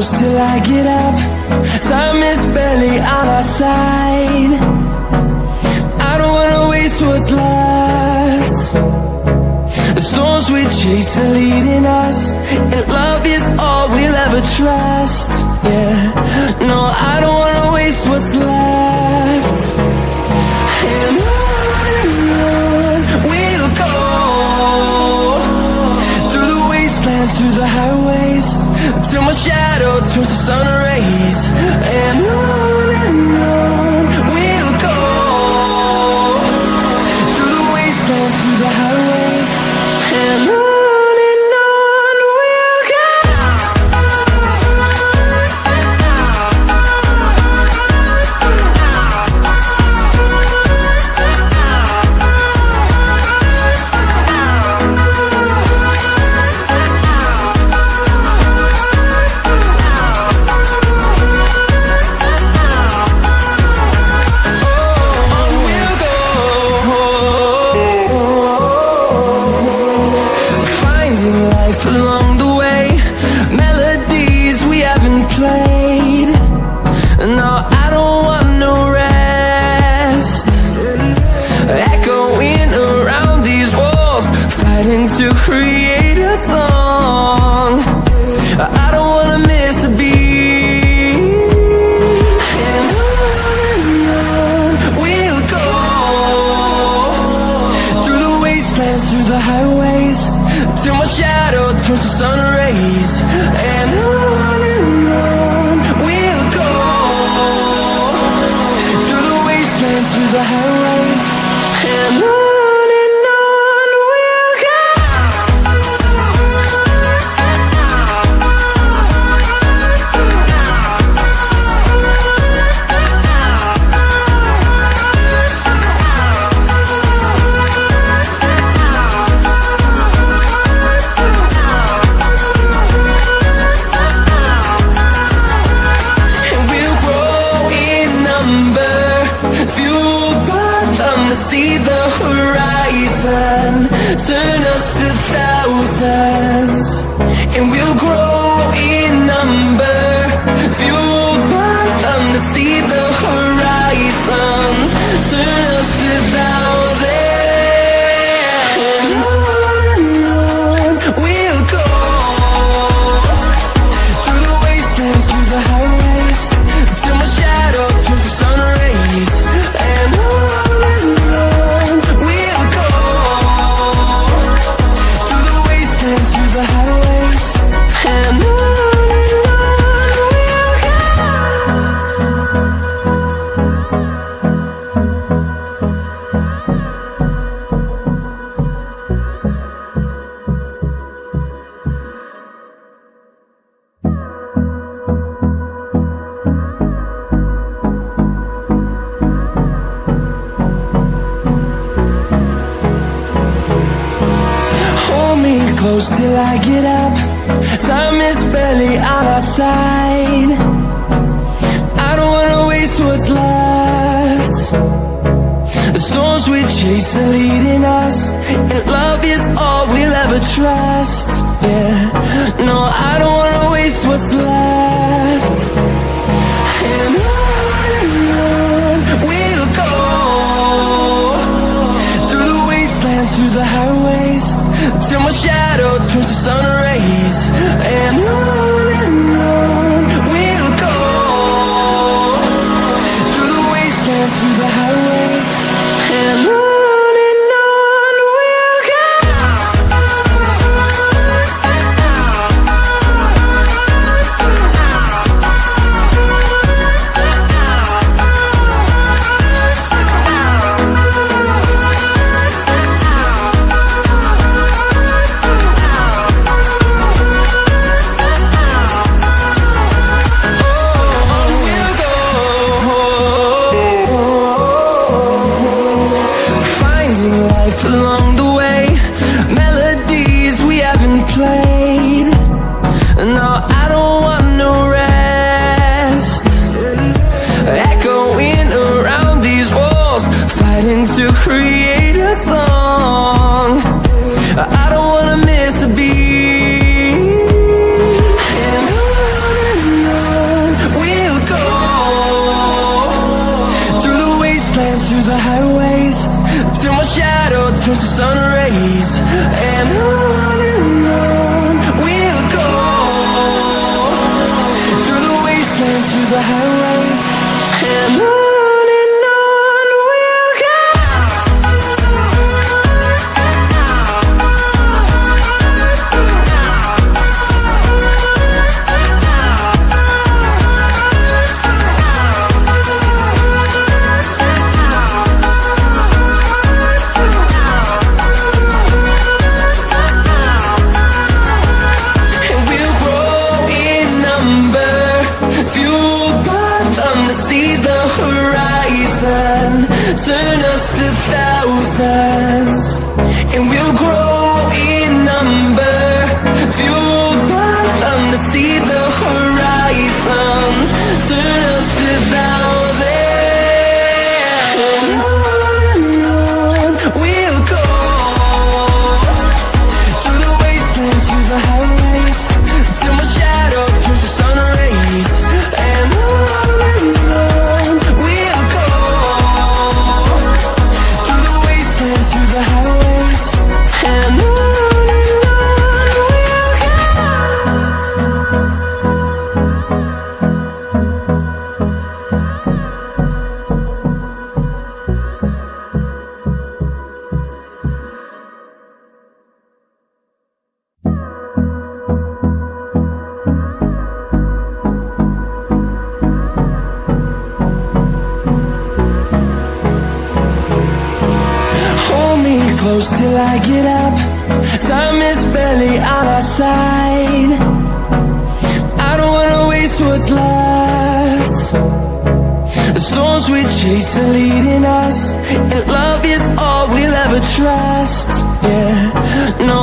close till I get up. Time is barely on our side. I don't wanna waste what's left. The storms we chase are leading us, and love is all we'll ever trust. Yeah, no, I don't wanna waste what's left. And on we'll go, through the wastelands, through the highways, till my shadow turns to sun rays. And on we'll go, through the wastelands, through the highways, and on we'll go. Along the way, melodies we haven't played. No, I don't want no rest. Echoing around these walls, fighting to create a song. I don't wanna miss a beat. And on we'll go, through the wastelands, through the highways, till my shadow turns to sun rays. And on we'll go, through the wastelands, through the highways, and on we'll go. See the horizon, turn us to thousands, and we'll grow in number. Fueled by them to see the horizon, turn us to thousands. And on we'll go, through the wastelands, through the highways, till my shadow turns to sun rays. And the highways, and on we'll go. Hold me close till I get up. Time is barely on our side. I don't wanna waste what's left. The storms we chase are leading us, and love is all we'll ever trust. Yeah, no, I don't wanna waste what's left. And on we'll go, through the wastelands, through the highways, till my shadow turns to sun rays. And on we'll go, through the wastelands, through the highways, and on we'll go. Along the way, melodies we haven't played. No, I don't want no rest. Echoing around these walls, fighting to create a song. I don't wanna miss a beat. And on till my shadow turns to sun rays. And on we'll go, through the wastelands, through the highways. And on we'll go. Turn us to thousands, and we'll grow in number, fueled by them to see the horizon. Turn us to thousands, and on we'll go, through the wastelands, through the highways, till my shadow turns to sun rays. And on we'll go, through the highways. And on we'll go. Close till I get up, time is barely on our side. I don't wanna waste what's left. The storms we chase are leading us, and love is all we'll ever trust. Yeah, no,